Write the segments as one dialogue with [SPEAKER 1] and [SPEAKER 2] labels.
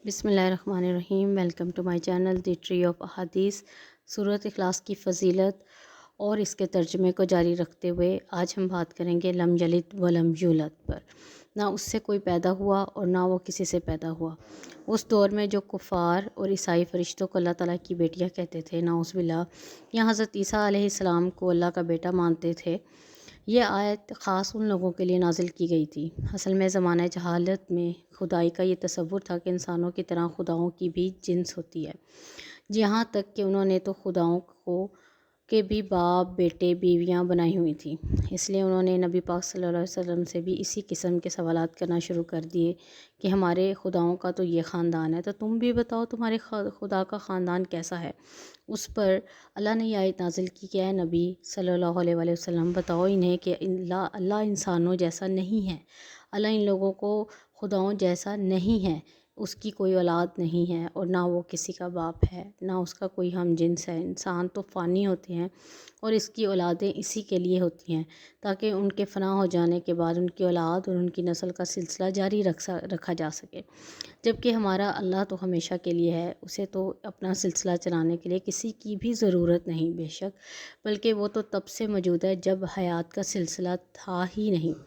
[SPEAKER 1] بسم اللہ الرحمن الرحیم۔ Welcome to my channel the tree of احادیث۔ سورۃ اخلاص کی فضیلت اور اس کے ترجمے کو جاری رکھتے ہوئے آج ہم بات کریں گے لم یلد ولم یولد پر۔ نہ اس سے کوئی پیدا ہوا اور نہ وہ کسی سے پیدا ہوا۔ اس دور میں جو کفار اور عیسائی فرشتوں کو اللہ تعالیٰ کی بیٹیاں کہتے تھے، نعوذ باللہ، یا حضرت عیسیٰ علیہ السلام کو اللہ کا بیٹا مانتے تھے، یہ آیت خاص ان لوگوں کے لیے نازل کی گئی تھی۔ اصل میں زمانہ جہالت میں خدائی کا یہ تصور تھا کہ انسانوں کی طرح خداؤں کی بھی جنس ہوتی ہے، یہاں تک کہ انہوں نے تو خداؤں کو کے بھی باپ، بیٹے، بیویاں بنائی ہوئی تھیں۔ اس لیے انہوں نے نبی پاک صلی اللہ علیہ وسلم سے بھی اسی قسم کے سوالات کرنا شروع کر دیے کہ ہمارے خداؤں کا تو یہ خاندان ہے، تو تم بھی بتاؤ تمہارے خدا کا خاندان کیسا ہے۔ اس پر اللہ نے یہ آیت نازل کی کہ اے نبی صلی اللہ علیہ وآلہ وسلم، بتاؤ انہیں کہ اللہ انسانوں جیسا نہیں ہے، اللہ ان لوگوں کو خداؤں جیسا نہیں ہے، اس کی کوئی اولاد نہیں ہے اور نہ وہ کسی کا باپ ہے، نہ اس کا کوئی ہم جنس ہے۔ انسان تو فانی ہوتے ہیں اور اس کی اولادیں اسی کے لیے ہوتی ہیں تاکہ ان کے فنا ہو جانے کے بعد ان کی اولاد اور ان کی نسل کا سلسلہ جاری رکھا جا سکے، جبکہ ہمارا اللہ تو ہمیشہ کے لیے ہے، اسے تو اپنا سلسلہ چلانے کے لیے کسی کی بھی ضرورت نہیں بے شک، بلکہ وہ تو تب سے موجود ہے جب حیات کا سلسلہ تھا ہی نہیں،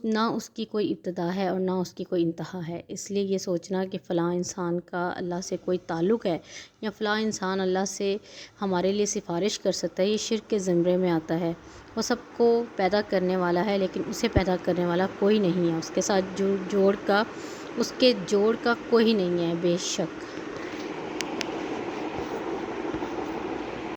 [SPEAKER 1] نہ اس کی کوئی ابتدا ہے اور نہ اس کی کوئی انتہا ہے۔ اس لیے یہ سوچنا کہ فلاں انسان کا اللہ سے کوئی تعلق ہے یا فلاں انسان اللہ سے ہمارے لیے سفارش کر سکتا ہے، یہ شرک کے زمرے میں آتا ہے۔ وہ سب کو پیدا کرنے والا ہے لیکن اسے پیدا کرنے والا کوئی نہیں ہے، اس کے ساتھ اس کے جوڑ کا کوئی نہیں ہے بے شک۔